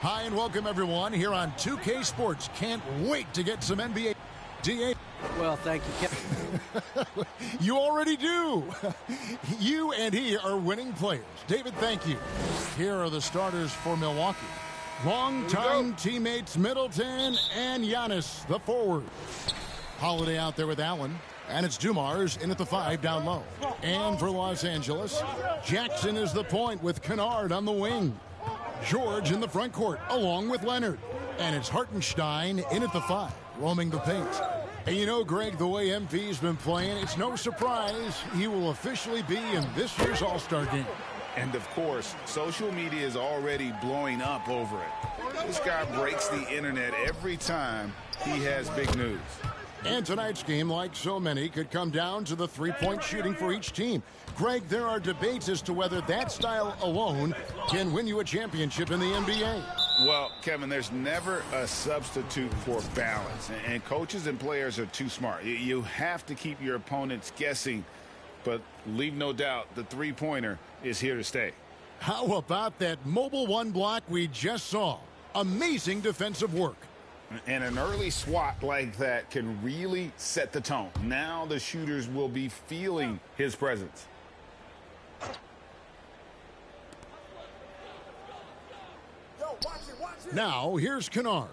Hi and welcome everyone here on 2K Sports. Can't wait to get some NBA. DA. Well, thank you, Kevin. You already do. You and he are winning players. David, thank you. Here are the starters for Milwaukee. Longtime teammates Middleton and Giannis, the forward. Holiday out there with Allen. And it's Dumars in at the 5 down low. And for Los Angeles, Jackson is the point with Kennard on the wing. George in the front court along with Leonard. And it's Hartenstein in at the 5, roaming the paint. And you know, Greg, the way MV's been playing, it's no surprise he will officially be in this year's All-Star game. And of course, social media is already blowing up over it. This guy breaks the internet every time he has big news. And tonight's game, like so many, could come down to the three-point shooting for each team. Greg, there are debates as to whether that style alone can win you a championship in the NBA. Well, Kevin, there's never a substitute for balance. And coaches and players are too smart. You have to keep your opponents guessing. But leave no doubt, the three-pointer is here to stay. How about that mobile one block we just saw? Amazing defensive work. And an early swat like that can really set the tone. Now the shooters will be feeling his presence. Now, here's Kennard.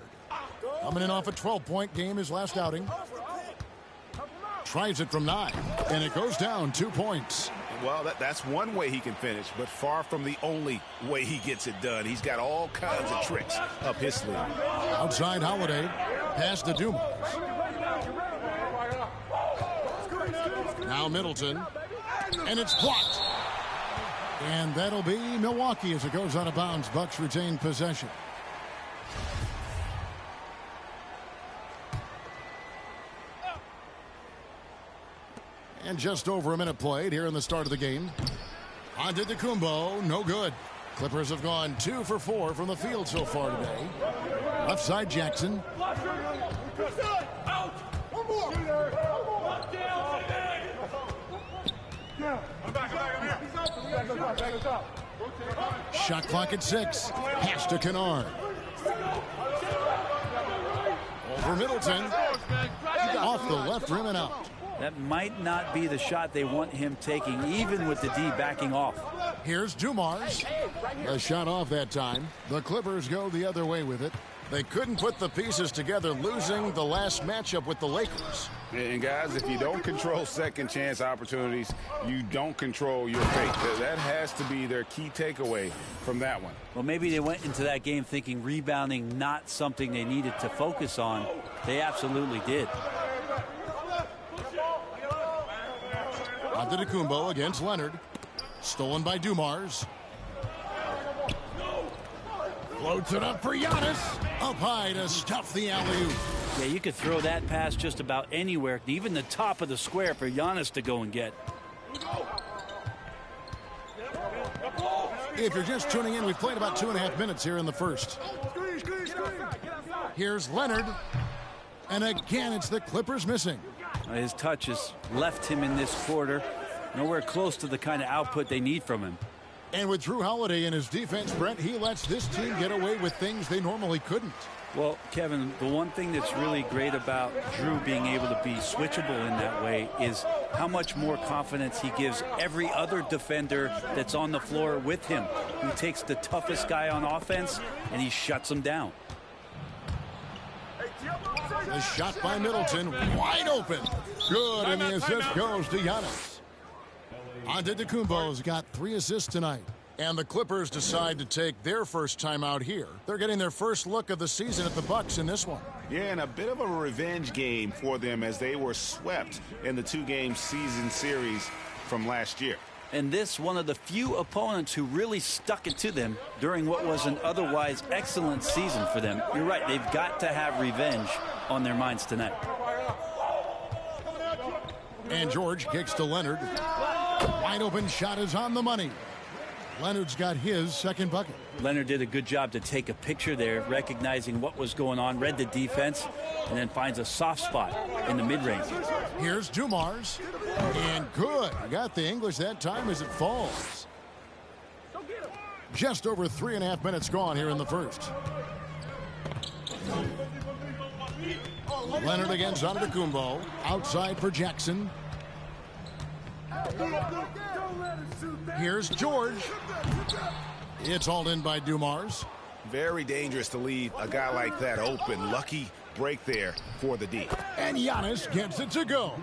Coming in off a 12-point game his last outing. Tries it from 9, and it goes down 2 points. Well, that's one way he can finish, but far from the only way he gets it done. He's got all kinds of tricks up his sleeve. Outside Holiday, pass to Dumars. Now Middleton, and it's blocked. And that'll be Milwaukee as it goes out of bounds. Bucks retain possession. And just over a minute played here in the start of the game. Antetokounmpo, no good. Clippers have gone 2 for 4 from the field so far today. Left side Jackson. Shot clock at 6. Pass to Kennard. Over Middleton. Off the left rim and out. That might not be the shot they want him taking, even with the D backing off. Here's Dumars. A shot off that time. The Clippers go the other way with it. They couldn't put the pieces together, losing the last matchup with the Lakers. And guys, if you don't control second chance opportunities, you don't control your fate. That has to be their key takeaway from that one. Well, maybe they went into that game thinking rebounding not something they needed to focus on. They absolutely did. Antetokounmpo against Leonard. Stolen by Dumars. Floats it up for Giannis. Up high to stuff the alley-oop. Yeah, you could throw that pass just about anywhere, even the top of the square for Giannis to go and get. If you're just tuning in, we've played about 2.5 minutes here in the first. Here's Leonard. And again, it's the Clippers missing. His touch has left him in this quarter. Nowhere close to the kind of output they need from him. And with Drew Holiday in his defense, Brent, he lets this team get away with things they normally couldn't. Well, Kevin, the one thing that's really great about Drew being able to be switchable in that way is how much more confidence he gives every other defender that's on the floor with him. He takes the toughest guy on offense, and he shuts him down. The shot by Middleton, wide open. Good, and the assist goes to Giannis. Antetokounmpo's got 3 assists tonight. And the Clippers decide to take their first time out here. They're getting their first look of the season at the Bucks in this one. Yeah, and a bit of a revenge game for them as they were swept in the 2-game season series from last year. And this one of the few opponents who really stuck it to them during what was an otherwise excellent season for them. You're right, they've got to have revenge on their minds tonight. And George kicks to Leonard. Wide open shot is on the money. Leonard's got his second bucket. Leonard did a good job to take a picture there, recognizing what was going on, read the defense, and then finds a soft spot in the mid-range. Here's Dumars. And good. Got the English that time as it falls. Just over 3.5 minutes gone here in the first. Leonard against Antetokounmpo. Outside for Jackson. Here's George. It's hauled in by Dumars. Very dangerous to leave a guy like that open. Lucky break there for the D. And Giannis gets it to go.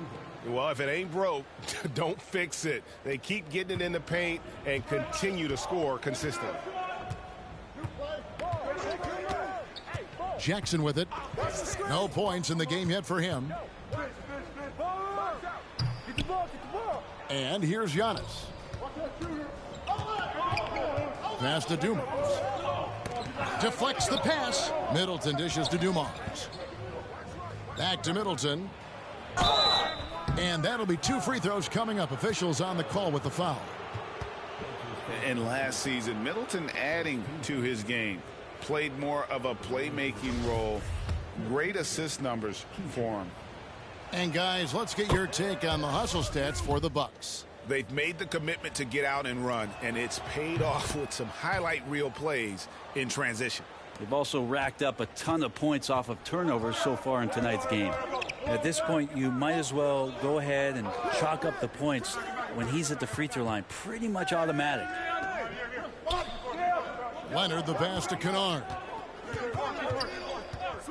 Well, if it ain't broke, don't fix it. They keep getting it in the paint and continue to score consistently. Jackson with it. No points in the game yet for him. And here's Giannis. Pass to Dumars. Deflects the pass. Middleton dishes to Dumars. Back to Middleton. And that'll be 2 free throws coming up. Officials on the call with the foul. And last season, Middleton adding to his game. Played more of a playmaking role. Great assist numbers for him. And guys, let's get your take on the hustle stats for the Bucks. They've made the commitment to get out and run, and it's paid off with some highlight reel plays in transition. They've also racked up a ton of points off of turnovers so far in tonight's game. At this point, you might as well go ahead and chalk up the points when he's at the free throw line. Pretty much automatic. Leonard, the pass to Kennard.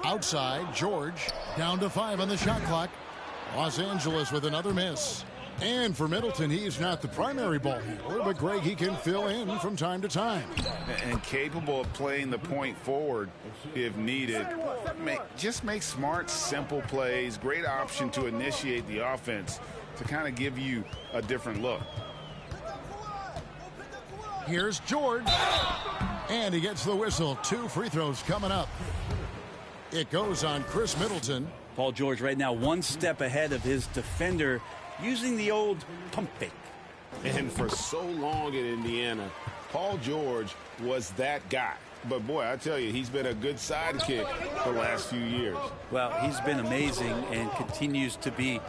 Outside, George. Down to 5 on the shot clock. Los Angeles with another miss. And for Middleton, he's not the primary ball handler, but Greg, he can fill in from time to time. And capable of playing the point forward if needed. Just make smart, simple plays. Great option to initiate the offense to kind of give you a different look. Here's George. And he gets the whistle. 2 free throws coming up. It goes on Chris Middleton. Paul George right now 1 step ahead of his defender, using the old pump fake. And for so long in Indiana, Paul George was that guy. But, boy, I tell you, he's been a good sidekick the last few years. Well, he's been amazing and continues to be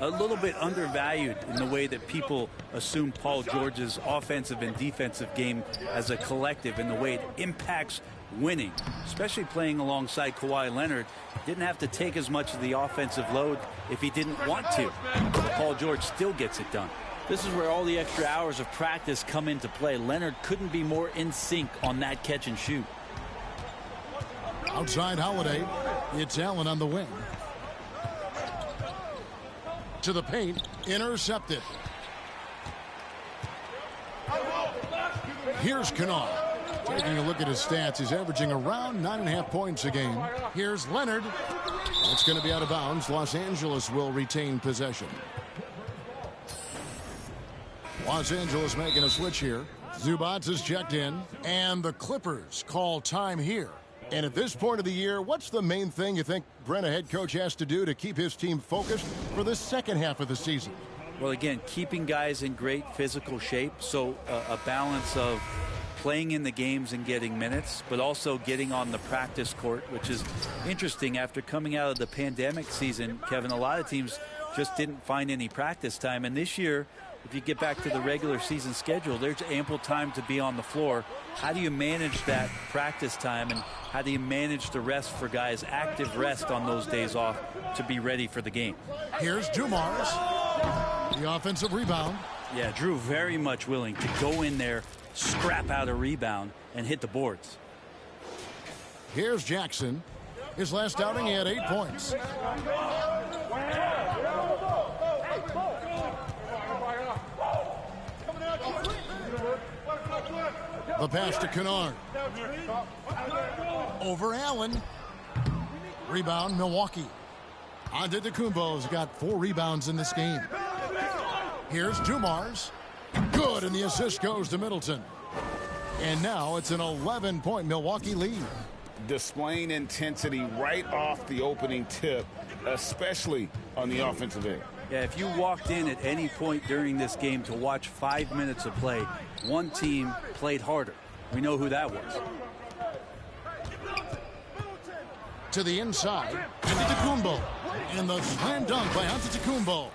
a little bit undervalued in the way that people assume Paul George's offensive and defensive game as a collective, and the way it impacts winning, especially playing alongside Kawhi Leonard. Didn't have to take as much of the offensive load if he didn't want to. But Paul George still gets it done. This is where all the extra hours of practice come into play. Leonard couldn't be more in sync on that catch and shoot. Outside Holiday. It's Allen on the wing. To the paint. Intercepted. Here's Kennard. Taking a look at his stats, he's averaging around 9.5 points a game. Here's Leonard. It's going to be out of bounds. Los Angeles will retain possession. Los Angeles making a switch here. Zubats is checked in. And the Clippers call time here. And at this point of the year, what's the main thing you think Brent, a head coach, has to do to keep his team focused for the second half of the season? Well, again, keeping guys in great physical shape. So a balance of playing in the games and getting minutes, but also getting on the practice court, which is interesting after coming out of the pandemic season. Kevin, a lot of teams just didn't find any practice time. And this year, if you get back to the regular season schedule, there's ample time to be on the floor. How do you manage that practice time, and how do you manage the rest for guys, active rest on those days off to be ready for the game? Here's Dumars. The offensive rebound. Yeah, Drew very much willing to go in there, scrap out a rebound, and hit the boards. Here's Jackson. His last outing, he had 8 points. The pass to Kennard. Over Allen. Rebound, Milwaukee. Antetokounmpo's got 4 rebounds in this game. Here's Dumars. Good, and the assist goes to Middleton. And now it's an 11-point Milwaukee lead. Displaying intensity right off the opening tip, especially on the offensive end. Yeah, if you walked in at any point during this game to watch 5 minutes of play, one team played harder. We know who that was. To the inside, Antetokounmpo. And the slam dunk by Antetokounmpo.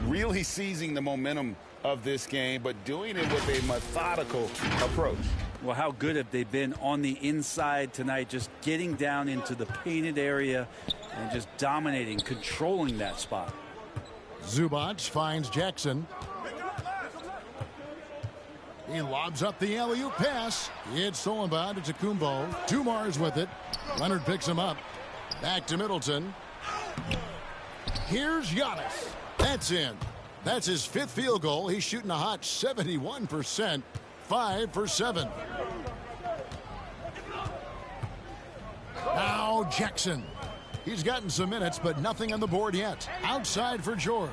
Really seizing the momentum of this game, but doing it with a methodical approach. Well, how good have they been on the inside tonight, just getting down into the painted area and just dominating, controlling that spot. Zubac finds Jackson. He lobs up the alley-oop pass. It's stolen by Antetokounmpo. Dumars with it. Leonard picks him up. Back to Middleton. Here's Giannis. That's in. That's his 5th field goal. He's shooting a hot 71%. 5 for 7. Now Jackson. He's gotten some minutes, but nothing on the board yet. Outside for George.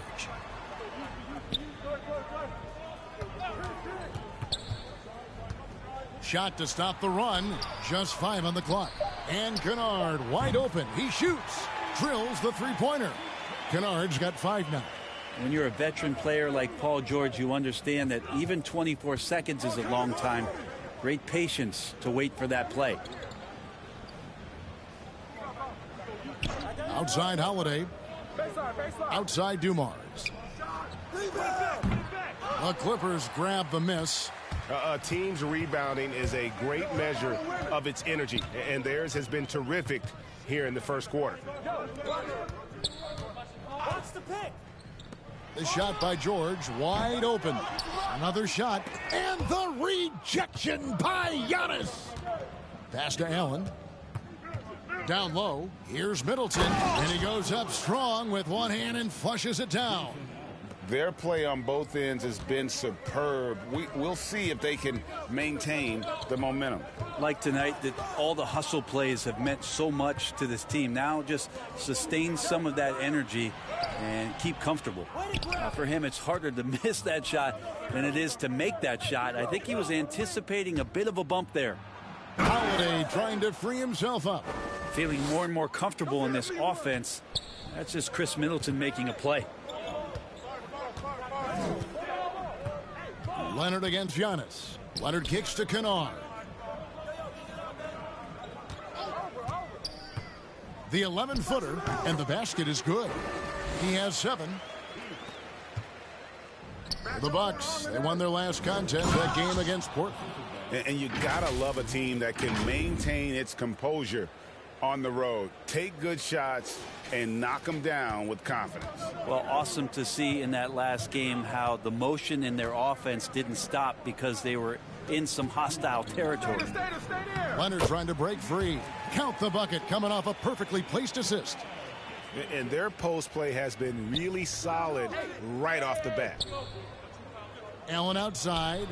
Shot to stop the run. Just 5 on the clock. And Kennard wide open. He shoots. Drills the three-pointer. Kennard's got 5 now. When you're a veteran player like Paul George, you understand that even 24 seconds is a long time. Great patience to wait for that play. Outside Holiday. Outside Dumars. The Clippers grab the miss. A team's rebounding is a great measure of its energy, and theirs has been terrific here in the first quarter. The shot by George, wide open. Another shot, and the rejection by Giannis. Pass to Allen. Down low, here's Middleton, and he goes up strong with one hand and flushes it down. Their play on both ends has been superb. We'll see if they can maintain the momentum. Like tonight, that all the hustle plays have meant so much to this team. Now just sustain some of that energy and keep comfortable. For him, it's harder to miss that shot than it is to make that shot. I think he was anticipating a bit of a bump there. Holiday trying to free himself up. Feeling more and more comfortable in this offense. That's just Chris Middleton making a play. Leonard against Giannis. Leonard kicks to Kennard. The 11-footer, and the basket is good. He has 7. The Bucks, they won their last contest, that game against Portland. And you gotta love a team that can maintain its composure on the road. Take good shots and knock them down with confidence. Well, awesome to see in that last game how the motion in their offense didn't stop because they were in some hostile territory. Leonard trying to break free. Count the bucket coming off a perfectly placed assist. And their post play has been really solid right off the bat. Allen outside.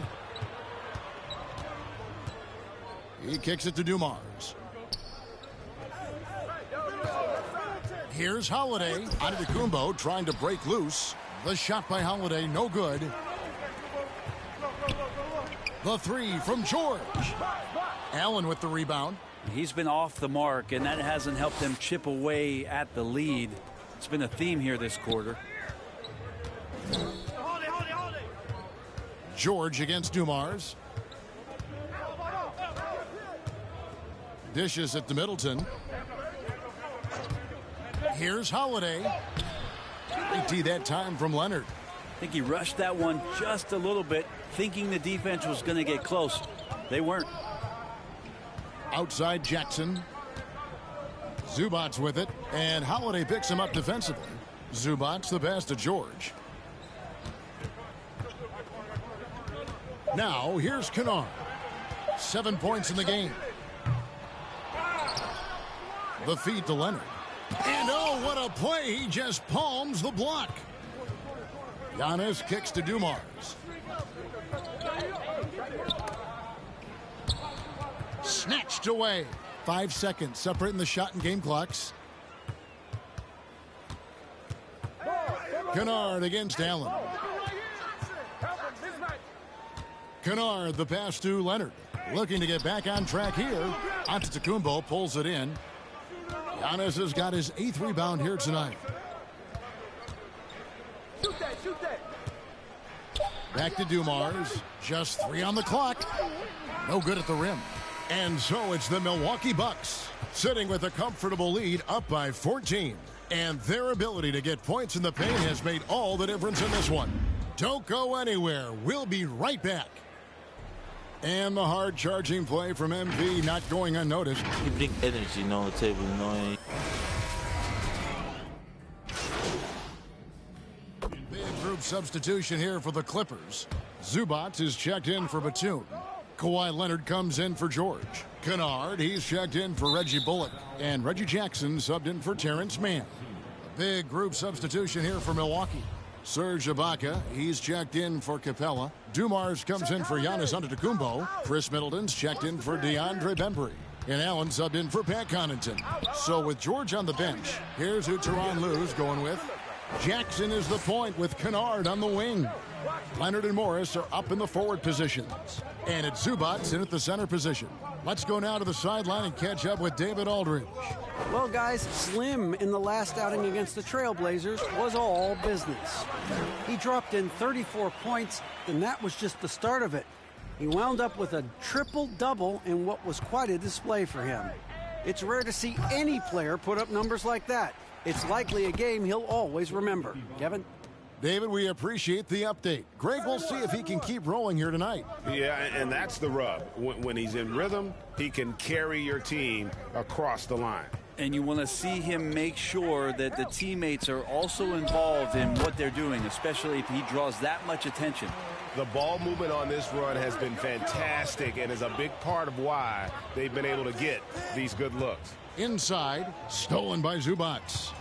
He kicks it to Dumars. Here's Holiday. Antetokounmpo trying to break loose. The shot by Holiday, no good. The 3 from George. Allen with the rebound. He's been off the mark, and that hasn't helped them chip away at the lead. It's been a theme here this quarter. George against Dumars. Dishes it to Middleton. Here's Holiday. Big T that time from Leonard. I think he rushed that one just a little bit, thinking the defense was going to get close. They weren't. Outside Jackson. Zubac with it, and Holiday picks him up defensively. Zubac the pass to George. Now here's Kennard. 7 points in the game. The feed to Leonard. And oh, what a play. He just palms the block. Giannis kicks to Dumars. Snatched away. 5 seconds separating the shot and game clocks. Kennard against Allen. Kennard the pass to Leonard. Looking to get back on track here. Antetokounmpo pulls it in. Giannis has got his 8th rebound here tonight. Back to Dumars. Just 3 on the clock. No good at the rim. And so it's the Milwaukee Bucks sitting with a comfortable lead up by 14. And their ability to get points in the paint has made all the difference in this one. Don't go anywhere. We'll be right back. And the hard-charging play from MV not going unnoticed. He bring energy, on the table, Big group substitution here for the Clippers. Zubac is checked in for Batum. Kawhi Leonard comes in for George. Kennard, he's checked in for Reggie Bullock. And Reggie Jackson subbed in for Terrence Mann. A big group substitution here for Milwaukee. Serge Ibaka, he's checked in for Capella. Dumars comes in for Giannis Antetokounmpo. Chris Middleton's checked in for DeAndre Bembry. And Allen subbed in for Pat Connaughton. So with George on the bench, here's who Tyronn Lue's going with. Jackson is the point with Kennard on the wing. Leonard and Morris are up in the forward positions. And it's Zubac in at the center position. Let's go now to the sideline and catch up with David Aldridge. Well, guys, Slim in the last outing against the Trailblazers was all business. He dropped in 34 points, and that was just the start of it. He wound up with a triple-double in what was quite a display for him. It's rare to see any player put up numbers like that. It's likely a game he'll always remember. Kevin? David, we appreciate the update. Greg, we'll see if he can keep rolling here tonight. Yeah, and that's the rub. When he's in rhythm, he can carry your team across the line. And you want to see him make sure that the teammates are also involved in what they're doing, especially if he draws that much attention. The ball movement on this run has been fantastic and is a big part of why they've been able to get these good looks. Inside, stolen by Zubac.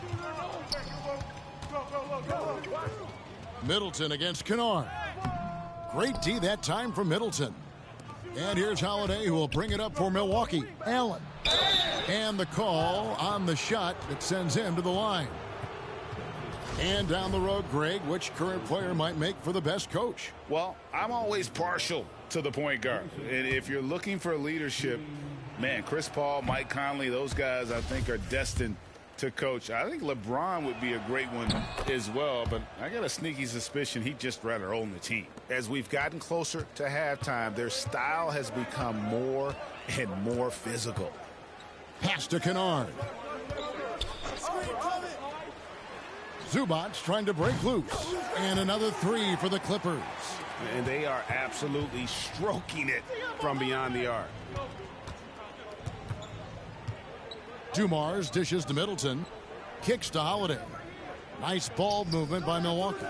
Middleton against Kennard. Great D that time from Middleton. And here's Holiday, who will bring it up for Milwaukee. Allen. And the call on the shot that sends him to the line. And down the road, Greg, which current player might make for the best coach? Well, I'm always partial to the point guard. And if you're looking for leadership, man, Chris Paul, Mike Conley, those guys I think are destined to coach. I think LeBron would be a great one as well, but I got a sneaky suspicion he'd just rather own the team. As we've gotten closer to halftime, their style has become more and more physical. Pass to Kennard. Zubac trying to break loose. And another three for the Clippers. And they are absolutely stroking it from beyond the arc. Dumars dishes to Middleton. Kicks to Holiday. Nice ball movement by Milwaukee.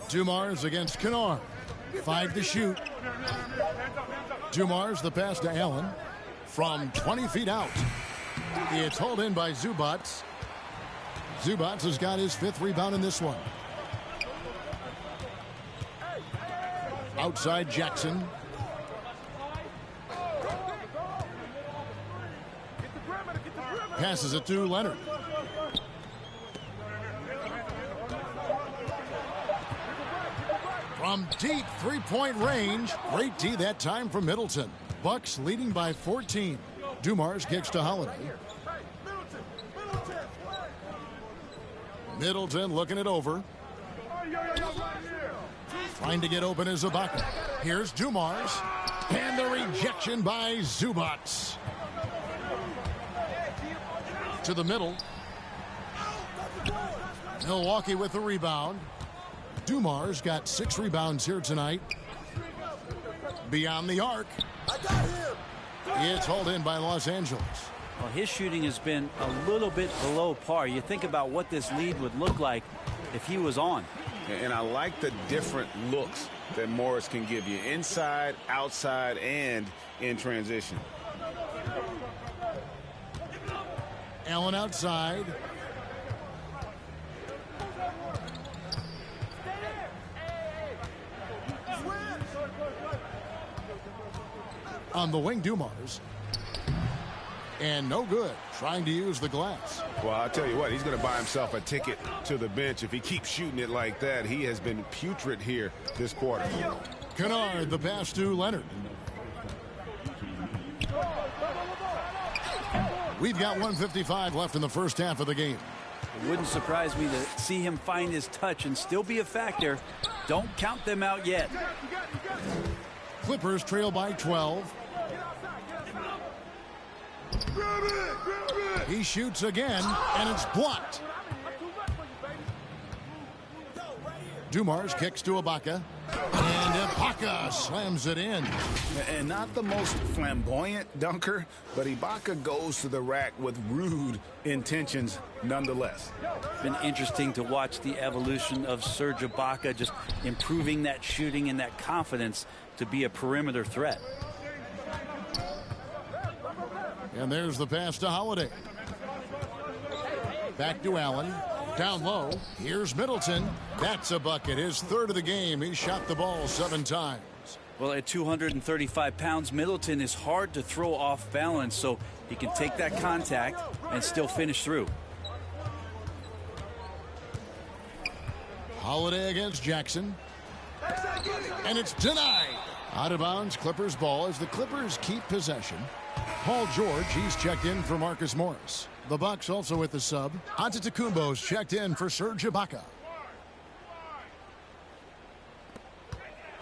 Dumars against Kennard. 5 to shoot. Dumars the pass to Allen. From 20 feet out. It's hauled in by Zubac. Zubac has got his 5th rebound in this one. Outside Jackson. Passes it to Leonard. From deep three-point range. Great D that time from Middleton. Bucks leading by 14. Dumars kicks to Holiday. Middleton looking it over. Trying to get open is Ibaka. Here's Dumars. And the rejection by Zubac. To the middle. Milwaukee with the rebound. Dumars got 6 rebounds here tonight. Beyond the arc. It's hauled in by Los Angeles. Well, his shooting has been a little bit below par. You think about what this lead would look like if he was on. And I like the different looks that Morris can give you. Inside, outside, and in transition. Allen outside. On the wing, Dumars. And no good. Trying to use the glass. Well, I'll tell you what, he's going to buy himself a ticket to the bench. If he keeps shooting it like that, he has been putrid here this quarter. Kennard, the pass to Leonard. We've got 1:55 left in the first half of the game. It wouldn't surprise me to see him find his touch and still be a factor. Don't count them out yet. Clippers trail by 12. He shoots again, and it's blocked. Dumars kicks to Ibaka. Ibaka slams it in. And not the most flamboyant dunker, but Ibaka goes to the rack with rude intentions nonetheless. Been interesting to watch the evolution of Serge Ibaka, just improving that shooting and that confidence to be a perimeter threat. And there's the pass to Holiday. Back to Allen. Down low. Here's Middleton. That's a bucket. His third of the game. He shot the ball 7 times. Well, at 235 pounds, Middleton is hard to throw off balance, so he can take that contact and still finish through. Holiday against Jackson. And it's denied. Out of bounds, Clippers ball as the Clippers keep possession. Paul George, he's checked in for Marcus Morris. The Bucks also with the sub. Antetokounmpo's checked in for Serge Ibaka.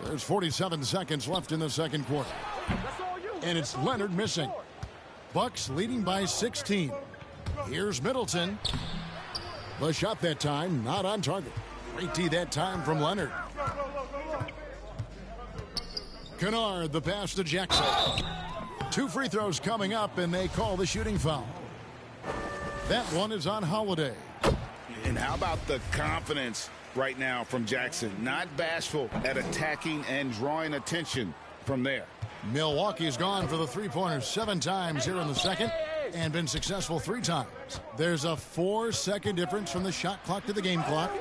There's 47 seconds left in the second quarter. And it's Leonard missing. Bucks leading by 16. Here's Middleton. The shot that time not on target. Great D that time from Leonard. Kennard, the pass to Jackson. 2 free throws coming up, and they call the shooting foul. That one is on Holiday. And how about the confidence right now from Jackson? Not bashful at attacking and drawing attention from there. Milwaukee's gone for the three-pointers 7 times here in the second and been successful 3 times. There's a 4-second difference from the shot clock to the game clock.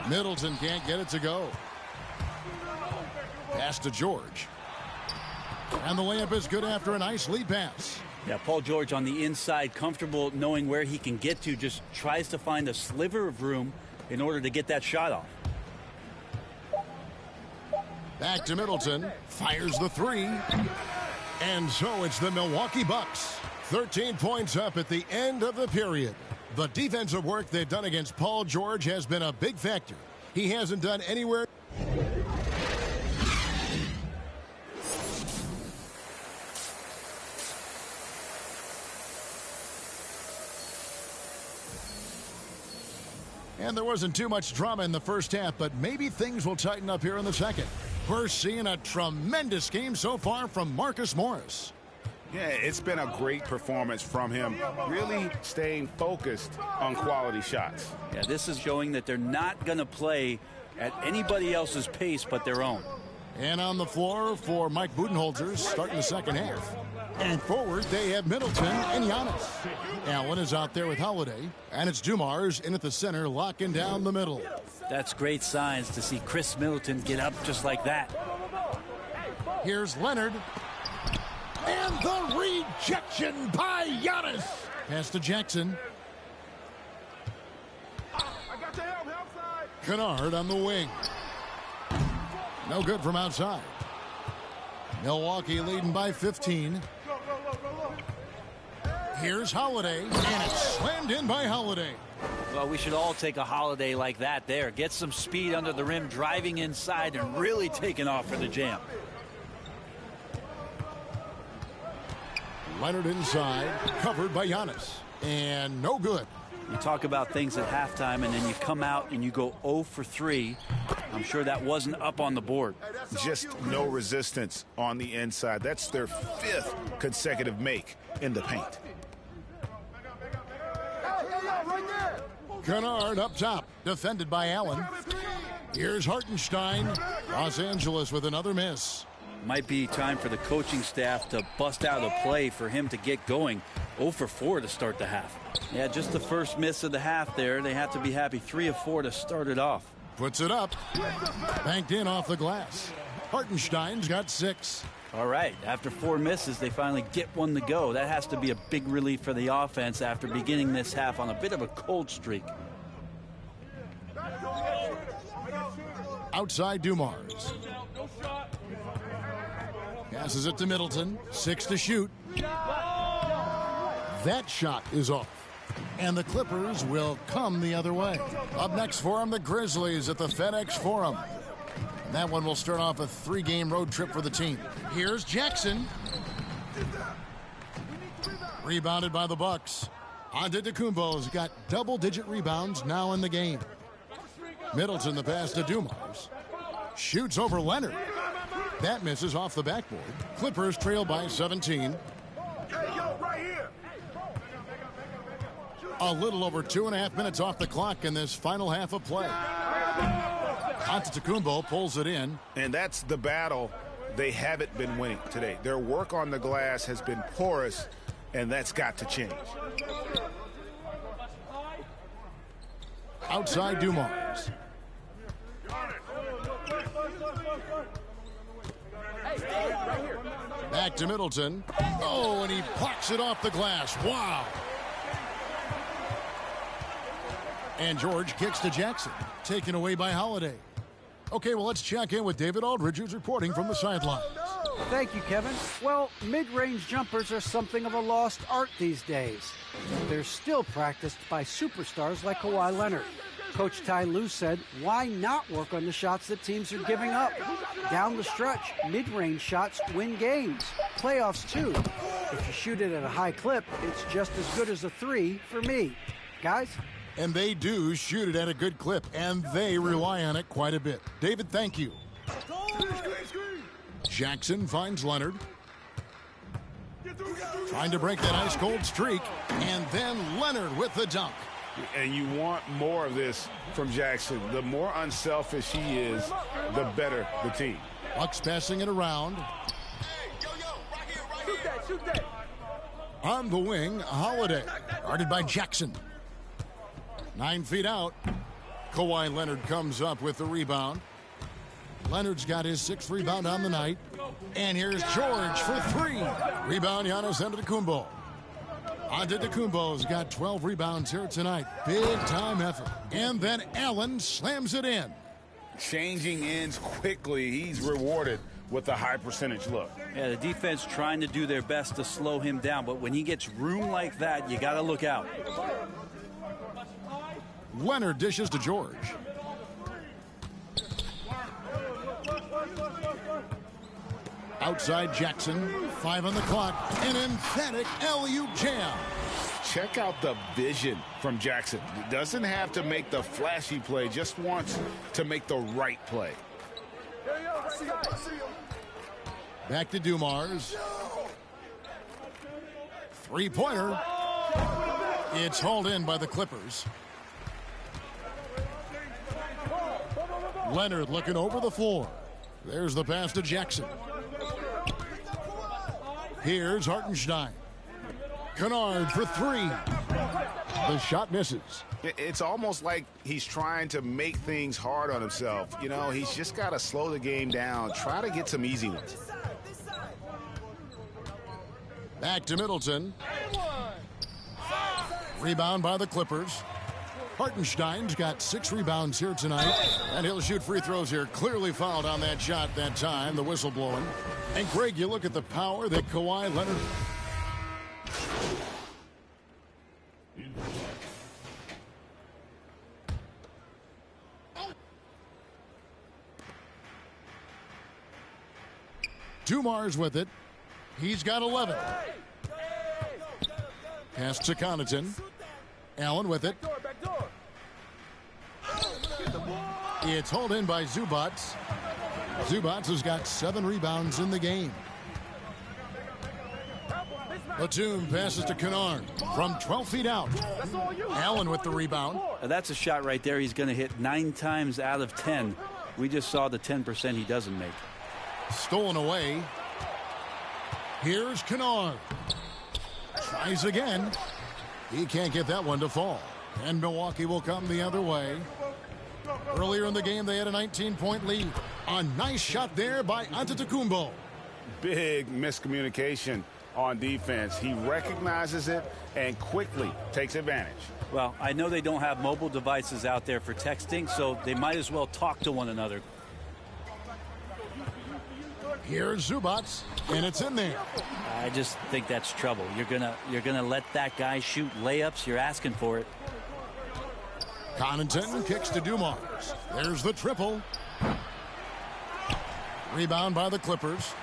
Middleton can't get it to go. Pass to George. And the layup is good after a nice lead pass. Yeah, Paul George on the inside, comfortable knowing where he can get to, just tries to find a sliver of room in order to get that shot off. Back to Middleton, fires the 3. And so it's the Milwaukee Bucks. 13 points up at the end of the period. The defensive work they've done against Paul George has been a big factor. He hasn't done anywhere. And there wasn't too much drama in the first half, but maybe things will tighten up here in the second. We're seeing a tremendous game so far from Marcus Morris. Yeah, it's been a great performance from him, really staying focused on quality shots. Yeah, this is showing that they're not going to play at anybody else's pace but their own. And on the floor for Mike Budenholzer starting the second half. And forward, they have Middleton and Giannis. Allen is out there with Holiday. And it's Dumars in at the center, locking down the middle. That's great signs to see Chris Middleton get up just like that. Here's Leonard. And the rejection by Giannis. Pass to Jackson. Kennard on the wing. No good from outside. Milwaukee leading by 15. Here's Holiday, and it's slammed in by Holiday. Well, we should all take a holiday like that there. Get some speed under the rim, driving inside, and really taking off for the jam. Leonard inside, covered by Giannis. And no good. You talk about things at halftime, and then you come out and you go 0 for 3. I'm sure that wasn't up on the board. Just no resistance on the inside. That's their 5th consecutive make in the paint. Kennard up top, defended by Allen. Here's Hartenstein. Los Angeles with another miss. Might be time for the coaching staff to bust out a play for him to get going. 0 for 4 to start the half. Yeah, just the first miss of the half there. They have to be happy. 3 of 4 to start it off. Puts it up. Banked in off the glass. Hartenstein's got 6. All right, after 4 misses, they finally get one to go. That has to be a big relief for the offense after beginning this half on a bit of a cold streak. Outside Dumars. Passes it to Middleton. 6 to shoot. That shot is off. And the Clippers will come the other way. Up next for them, the Grizzlies at the FedEx Forum. And that one will start off a 3-game road trip for the team. Here's Jackson. Rebounded by the Bucks. Antetokounmpo's got double-digit rebounds now in the game. Middleton the pass to Dumars. Shoots over Leonard. That misses off the backboard. Clippers trail by 17. A little over 2.5 minutes off the clock in this final half of play. Antetokounmpo pulls it in. And that's the battle they haven't been winning today. Their work on the glass has been porous, and that's got to change. Outside Dumars. Back to Middleton. Oh, and he plucks it off the glass. Wow. And George kicks to Jackson. Taken away by Holiday. Okay, well, let's check in with David Aldridge, who's reporting from the sidelines. Thank you, Kevin. Well, mid-range jumpers are something of a lost art these days. They're still practiced by superstars like Kawhi Leonard. Coach Ty Lue said, why not work on the shots that teams are giving up? Down the stretch, mid-range shots win games. Playoffs, too. If you shoot it at a high clip, it's just as good as a three for me. Guys? And they do shoot it at a good clip, and they rely on it quite a bit. David, thank you. Jackson finds Leonard. Trying to break that ice-cold streak, and then Leonard with the dunk. And you want more of this from Jackson. The more unselfish he is, the better the team. Bucks passing it around. Shoot that. On the wing, Holiday. Guarded by Jackson. 9 feet out. Kawhi Leonard comes up with the rebound. Leonard's got his 6th rebound on the night. And here's George for 3. Rebound, Giannis Antetokounmpo. Antetokounmpo's got 12 rebounds here tonight. Big-time effort. And then Allen slams it in. Changing ends quickly. He's rewarded with a high percentage look. Yeah, the defense trying to do their best to slow him down, but when he gets room like that, you got to look out. Leonard dishes to George. Outside Jackson, 5 on the clock, an emphatic alley-oop jam. Check out the vision from Jackson. Doesn't have to make the flashy play, just wants to make the right play. Back to Dumars. 3-pointer. It's hauled in by the Clippers. Leonard looking over the floor. There's the pass to Jackson. Here's Hartenstein. Kennard for 3. The shot misses. It's almost like he's trying to make things hard on himself. You know, he's just got to slow the game down. Try to get some easy ones. Back to Middleton. Rebound by the Clippers. Hartenstein's got 6 rebounds here tonight, and he'll shoot free throws here. Clearly fouled on that shot that time, the whistle blowing. And Greg, you look at the power that Kawhi Leonard... Dumars with it. He's got 11. Pass to Connaughton. Allen with it. It's hauled in by Zubats. Zubats has got 7 rebounds in the game. Batum passes to Kennard from 12 feet out. Allen with the rebound. That's a shot right there he's going to hit 9 times out of 10. We just saw the 10% he doesn't make. Stolen away. Here's Kennard. Tries again. He can't get that one to fall. And Milwaukee will come the other way. Earlier in the game, they had a 19-point lead. A nice shot there by Antetokounmpo. Big miscommunication on defense. He recognizes it and quickly takes advantage. Well, I know they don't have mobile devices out there for texting, so they might as well talk to one another. Here's Zubats, and it's in there. I just think that's trouble. You're gonna let that guy shoot layups. You're asking for it. Connaughton kicks to Dumars. There's the triple. Rebound by the Clippers.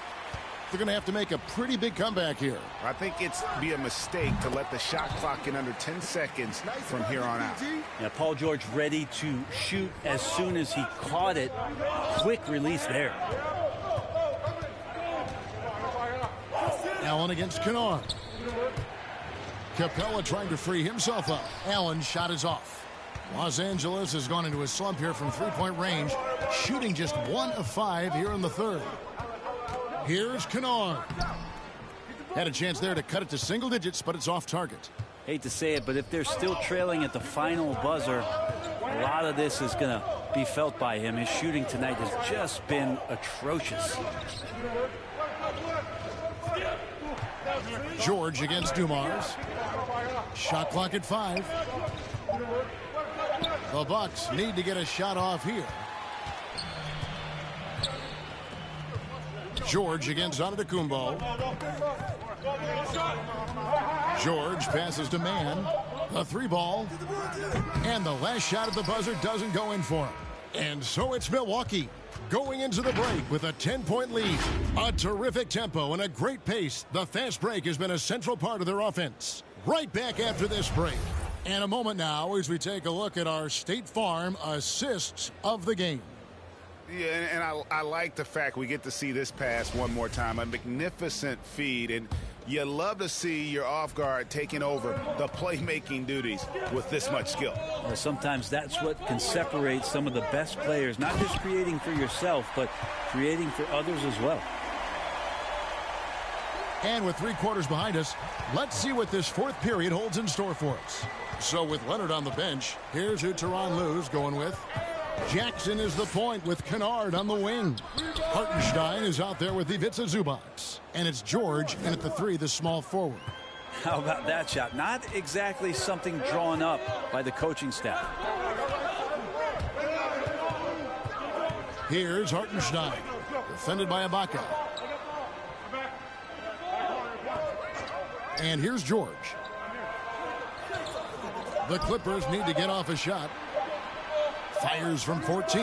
They're going to have to make a pretty big comeback here. I think it's be a mistake to let the shot clock in under 10 seconds from here on out. Yeah, Paul George ready to shoot as soon as he caught it. Quick release there. Allen against Kennard. Capella trying to free himself up. Allen's shot is off. Los Angeles has gone into a slump here from three-point range, shooting just 1 of 5 here in the third. Here's Kennard. Had a chance there to cut it to single digits, but it's off target. Hate to say it, but if they're still trailing at the final buzzer, a lot of this is going to be felt by him. His shooting tonight has just been atrocious. George against Dumars. Shot clock at 5. The Bucks need to get a shot off here. George against Antetokounmpo. George passes to Mann. The 3-ball. And the last shot at the buzzer doesn't go in for him. And so it's Milwaukee going into the break with a 10-point lead. A terrific tempo and a great pace. The fast break has been a central part of their offense. Right back after this break. And a moment now as we take a look at our State Farm assists of the game. Yeah, and I like the fact we get to see this pass one more time. A magnificent feed, and you love to see your off guard taking over the playmaking duties with this much skill. Well, sometimes that's what can separate some of the best players, not just creating for yourself, but creating for others as well. And with 3 quarters behind us, let's see what this fourth period holds in store for us. So with Leonard on the bench, here's who Tyronn Lue's going with. Jackson is the point with Kennard on the wing. Hartenstein is out there with Ivica Zubac. And it's George, and at the 3, the small forward. How about that shot? Not exactly something drawn up by the coaching staff. Here's Hartenstein, defended by Ibaka. And here's George. The Clippers need to get off a shot. Fires from 14.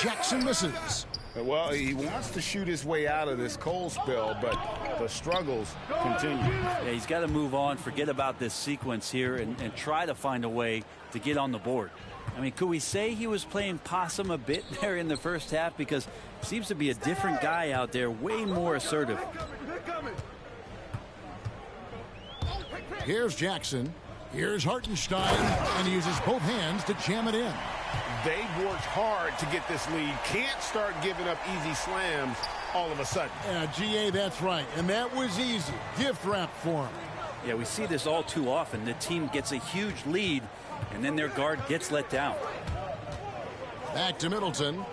Jackson misses. Well, he wants to shoot his way out of this cold spell, but the struggles continue. Yeah, he's got to move on, forget about this sequence here, and try to find a way to get on the board. I mean, could we say he was playing possum a bit there in the first half? Because it seems to be a different guy out there, way more assertive. Here's Jackson. Here's Hartenstein, and he uses both hands to jam it in. They've worked hard to get this lead. Can't start giving up easy slams all of a sudden. Yeah, GA, that's right. And that was easy. Gift wrap for him. Yeah, we see this all too often. The team gets a huge lead, and then their guard gets let down. Back to Middleton.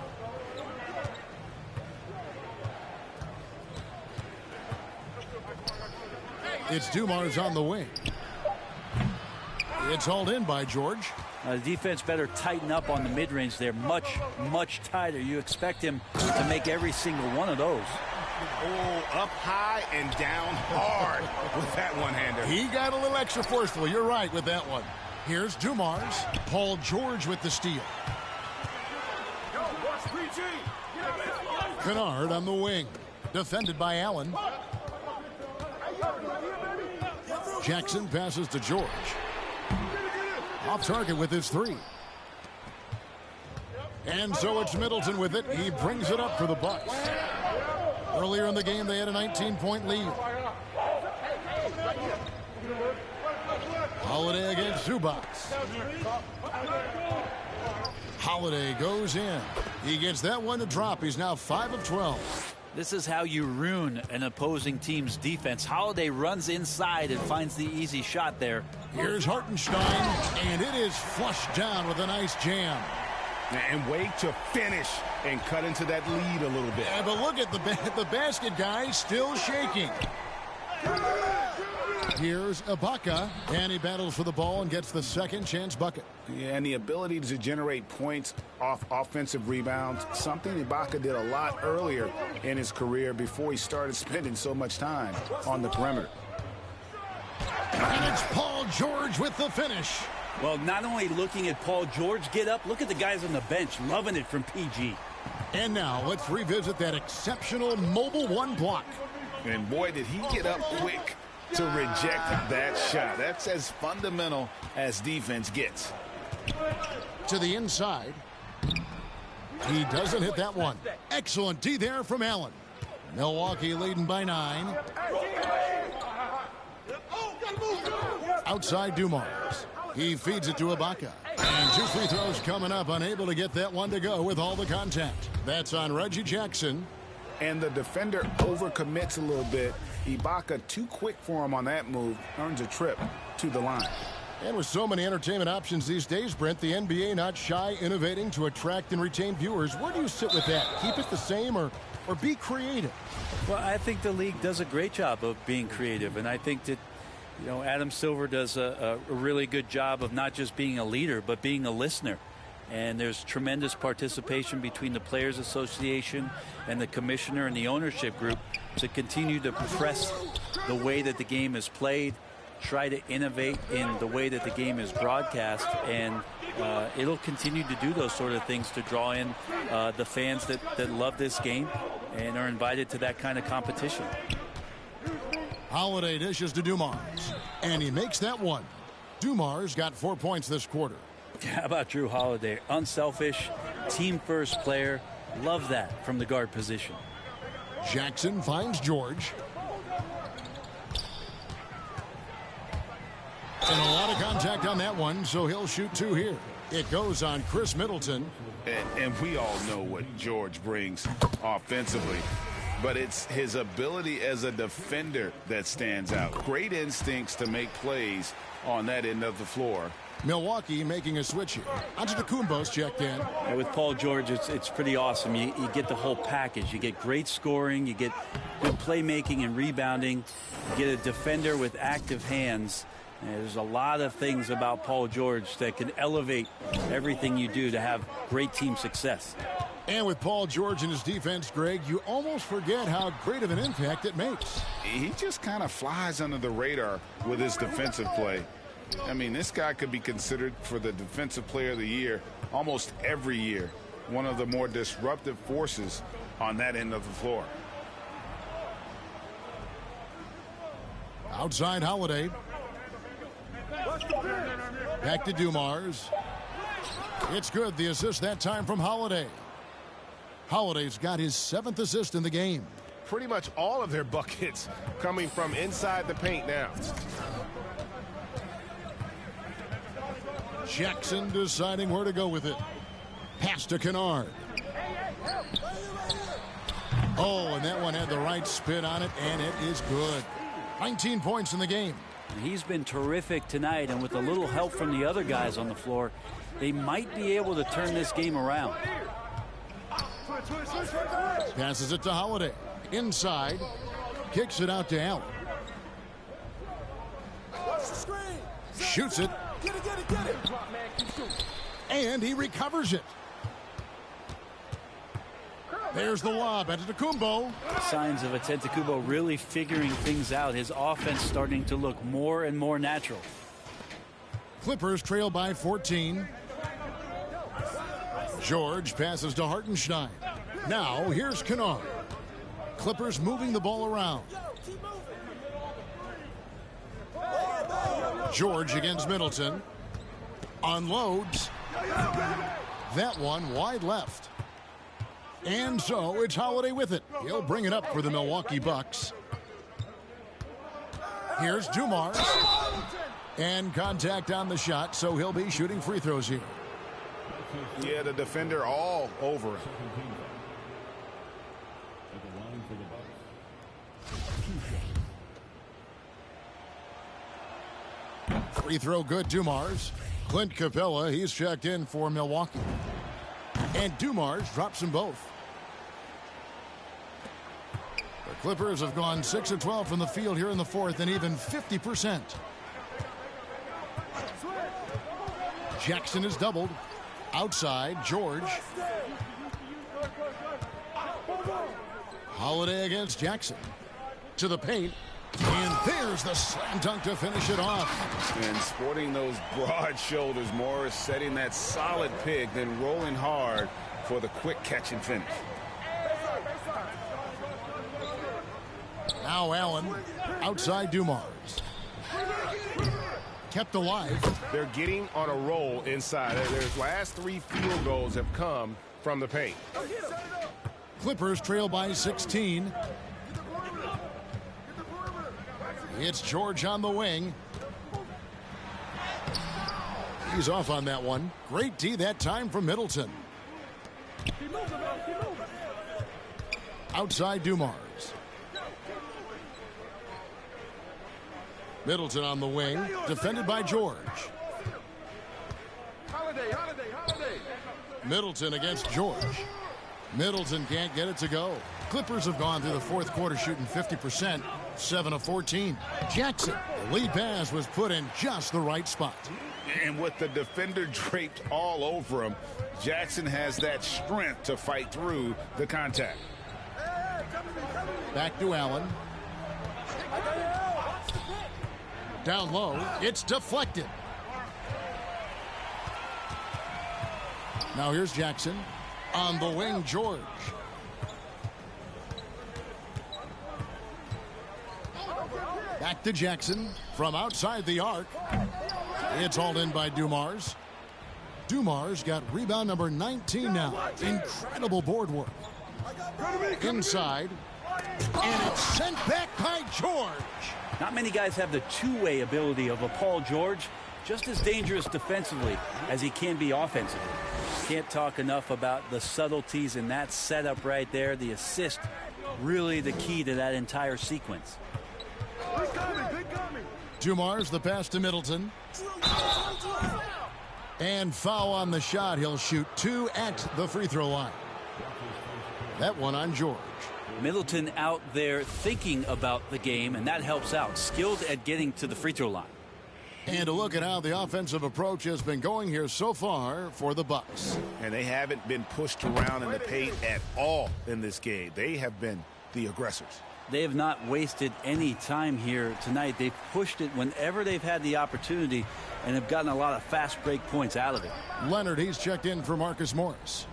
It's Dumars on the wing. It's hauled in by George. The defense better tighten up on the mid-range there. Much, much tighter. You expect him to make every single one of those. Oh, up high and down hard with that one-hander. He got a little extra forceful. You're right with that one. Here's Dumars. Paul George with the steal. Kennard on the wing. Defended by Allen. Jackson passes to George. Off target with his 3. And so it's Middleton with it. He brings it up for the Bucks. Earlier in the game, they had a 19-point lead. Holiday against Zubac. Holiday goes in. He gets that one to drop. He's now 5 of 12. This is how you ruin an opposing team's defense. Holiday runs inside and finds the easy shot there. Here's Hartenstein, and it is flushed down with a nice jam. And wait to finish and cut into that lead a little bit. Yeah, but look at the basket guy still shaking. Here's Ibaka, and he battles for the ball and gets the second chance bucket. Yeah, and the ability to generate points off offensive rebounds, something Ibaka did a lot earlier in his career before he started spending so much time on the perimeter. And it's Paul George with the finish. Well, not only looking at Paul George get up, look at the guys on the bench loving it from PG. And now let's revisit that exceptional mobile 1 block. And boy, did he get up quick to reject that shot. That's as fundamental as defense gets. To the inside. He doesn't hit that one. Excellent D there from Allen. Milwaukee leading by 9. Outside Dumars. He feeds it to Ibaka. And 2 free throws coming up. Unable to get that one to go with all the contact. That's on Reggie Jackson. And the defender overcommits a little bit. Ibaka too quick for him on that move. Earns a trip to the line. And with so many entertainment options these days, Brent, the NBA not shy innovating to attract and retain viewers. Where do you sit with that? Keep it the same or be creative? Well, I think the league does a great job of being creative, and I think that, you know, Adam Silver does a really good job of not just being a leader, but being a listener. And there's tremendous participation between the Players Association and the commissioner and the ownership group to continue to press the way that the game is played, try to innovate in the way that the game is broadcast, and it'll continue to do those sort of things to draw in the fans that love this game and are invited to that kind of competition. Holiday dishes to Dumars, and he makes that one. Dumars got 4 points this quarter. How about Drew Holiday? Unselfish, team-first player. Love that from the guard position. Jackson finds George. And a lot of contact on that one, so he'll shoot 2 here. It goes on Chris Middleton. And we all know what George brings offensively, but it's his ability as a defender that stands out. Great instincts to make plays on that end of the floor. Milwaukee making a switch here. Antetokounmpo's checked in. And with Paul George, it's pretty awesome. You get the whole package. You get great scoring. You get good playmaking and rebounding. You get a defender with active hands. And there's a lot of things about Paul George that can elevate everything you do to have great team success. And with Paul George and his defense, Greg, you almost forget how great of an impact it makes. He just kind of flies under the radar with his defensive play. I mean, this guy could be considered for the Defensive Player of the Year almost every year. One of the more disruptive forces on that end of the floor. Outside Holiday. Back to Dumars. It's good. The assist that time from Holiday. Holiday's got his 7th assist in the game. Pretty much all of their buckets coming from inside the paint now. Jackson deciding where to go with it. Pass to Kennard. Oh, and that one had the right spin on it, and it is good. 19 points in the game. He's been terrific tonight, and with a little help from the other guys on the floor, they might be able to turn this game around. Passes it to Holiday. Inside. Kicks it out to Allen. Shoots it. And he recovers it. There's the lob. Antetokounmpo. Signs of Antetokounmpo really figuring things out. His offense starting to look more and more natural. Clippers trail by 14. George passes to Hartenstein. Now here's Kennard. Clippers moving the ball around. George against Middleton. Unloads. That one wide left. And so it's Holiday with it. He'll bring it up for the Milwaukee Bucks. Here's Dumars. And contact on the shot, so he'll be shooting free throws here. Yeah, the defender all over him. Free throw good, Dumars. Clint Capella, he's checked in for Milwaukee. And Dumars drops them both. The Clippers have gone 6 of 12 from the field here in the fourth, and even 50%. Jackson is doubled. Outside, George. Holiday against Jackson. To the paint. And there's the slam dunk to finish it off. And sporting those broad shoulders, Morris setting that solid pick, then rolling hard for the quick catch and finish. Now Allen outside Dumars. Kept alive. They're getting on a roll inside. Their last 3 field goals have come from the paint. Clippers trail by 16. It's George on the wing. He's off on that one. Great D that time from Middleton. Outside Dumars. Middleton on the wing, defended by George. Middleton against George. Middleton can't get it to go. Clippers have gone through the fourth quarter shooting 50%, 7 of 14. Jackson, the lead pass was put in just the right spot. And with the defender draped all over him, Jackson has that strength to fight through the contact. Back to Allen. Down low, it's deflected. Now here's Jackson. On the wing, George. Back to Jackson from outside the arc. It's hauled in by Dumars. Dumars got rebound number 19 now. Incredible board work. Inside. And it's sent back by George. Not many guys have the two-way ability of a Paul George. Just as dangerous defensively as he can be offensively. Can't talk enough about the subtleties in that setup right there. The assist, really the key to that entire sequence. Dumars, the pass to Middleton. And foul on the shot. He'll shoot 2 at the free throw line. That one on George. Middleton out there thinking about the game, and that helps out. Skilled at getting to the free throw line. And a look at how the offensive approach has been going here so far for the Bucks. And they haven't been pushed around in the paint at all in this game. They have been the aggressors. They have not wasted any time here tonight. They've pushed it whenever they've had the opportunity and have gotten a lot of fast break points out of it. Leonard, he's checked in for Marcus Morris.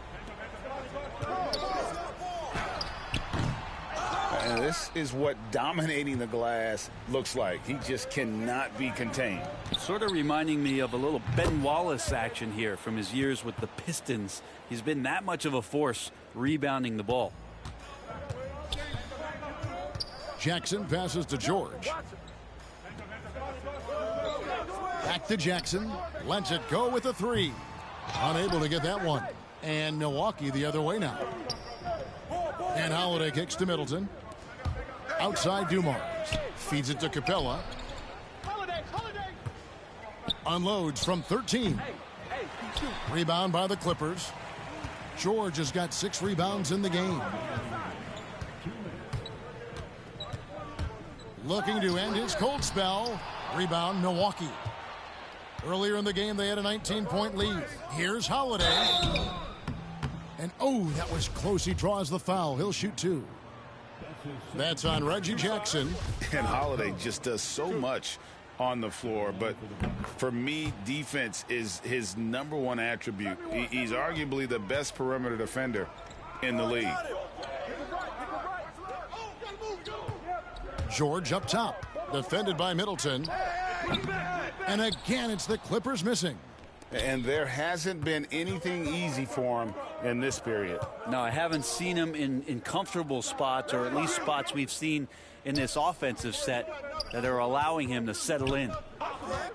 And this is what dominating the glass looks like. He just cannot be contained. Sort of reminding me of a little Ben Wallace action here from his years with the Pistons. He's been that much of a force rebounding the ball. Jackson passes to George. Back to Jackson. Lets it go with a 3. Unable to get that one. And Milwaukee the other way now. And Holiday kicks to Middleton. Outside Dumars. Feeds it to Capella. Unloads from 13. Rebound by the Clippers. George has got 6 rebounds in the game. Looking to end his cold spell. Rebound Milwaukee. Earlier in the game they had a 19-point lead. Here's Holiday. And oh, that was close. He draws the foul. He'll shoot 2. That's on Reggie Jackson. And Holiday just does so much on the floor. But for me, defense is his #1 attribute. He's arguably the best perimeter defender in the league. George up top. Defended by Middleton. And again, it's the Clippers missing. And there hasn't been anything easy for him in this period. No, I haven't seen him in comfortable spots, or at least spots we've seen in this offensive set that are allowing him to settle in.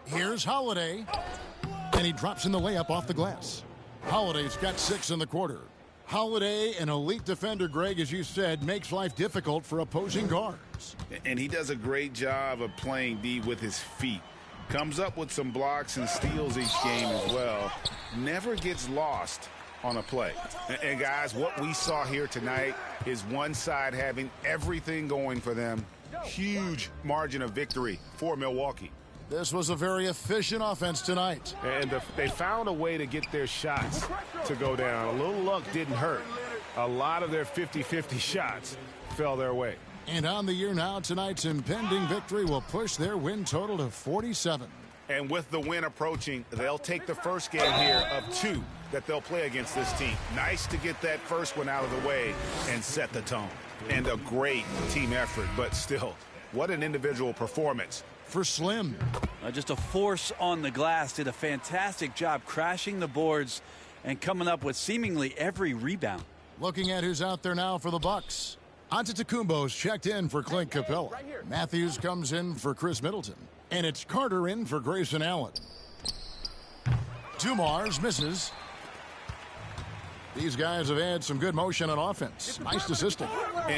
Here's Holiday. And he drops in the layup off the glass. Holiday's got 6 in the quarter. Holiday, an elite defender, Greg, as you said, makes life difficult for opposing guards. And he does a great job of playing D with his feet. Comes up with some blocks and steals each game as well. Never gets lost on a play. And guys, what we saw here tonight is one side having everything going for them. Huge margin of victory for Milwaukee. This was a very efficient offense tonight. And they found a way to get their shots to go down. A little luck didn't hurt. A lot of their 50-50 shots fell their way. And on the year now, tonight's impending victory will push their win total to 47. And with the win approaching, they'll take the first game here of 2 that they'll play against this team. Nice to get that first one out of the way and set the tone. And a great team effort, but still, what an individual performance. For Slim. Just a force on the glass. Did a fantastic job crashing the boards and coming up with seemingly every rebound. Looking at who's out there now for the Bucks. Antetokounmpo's checked in for Clint Capella. Matthews comes in for Chris Middleton. And it's Carter in for Grayson Allen. Dumars misses. These guys have had some good motion on offense. Nice assisting.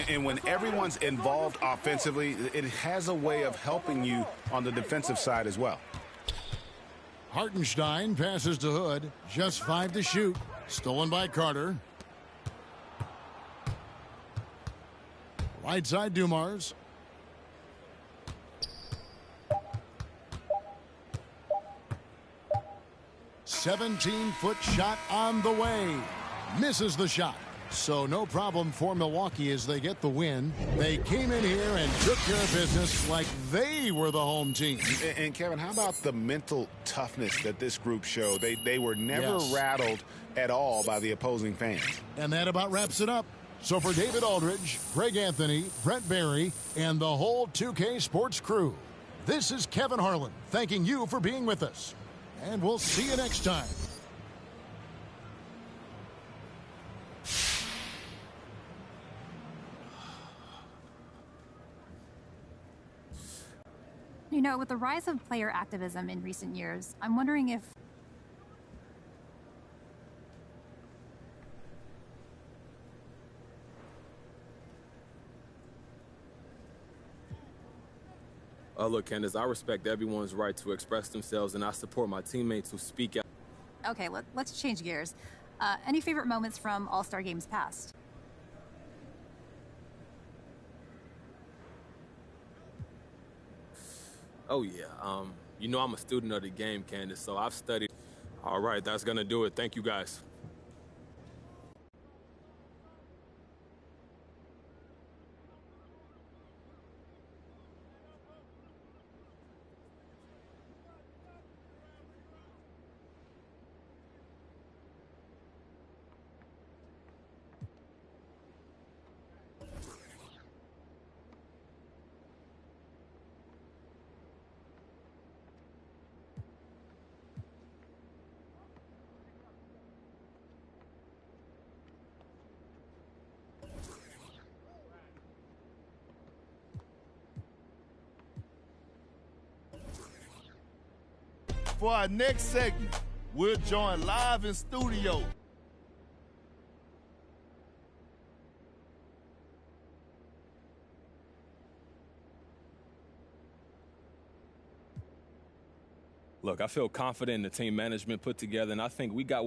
And when everyone's involved offensively, it has a way of helping you on the defensive side as well. Hartenstein passes to Hood. Just 5 to shoot. Stolen by Carter. Right side Dumars. "17-foot shot on the way." Misses the shot. So no problem for Milwaukee as they get the win. They came in here and took care of business like they were the home team. And Kevin, how about the mental toughness that this group showed? They were never rattled at all by the opposing fans. And that about wraps it up. So for David Aldridge, Greg Anthony, Brent Barry, and the whole 2K Sports crew, this is Kevin Harlan thanking you for being with us. And we'll see you next time. You know, with the rise of player activism in recent years, I'm wondering if... Look, Candace, I respect everyone's right to express themselves, and I support my teammates who speak out. Okay, let's change gears. Any favorite moments from All-Star games past? Oh, yeah. You know I'm a student of the game, Candace, so I've studied. All right, that's going to do it. Thank you, guys. For our next segment, we'll join live in studio. Look, I feel confident in the team management put together, and I think we got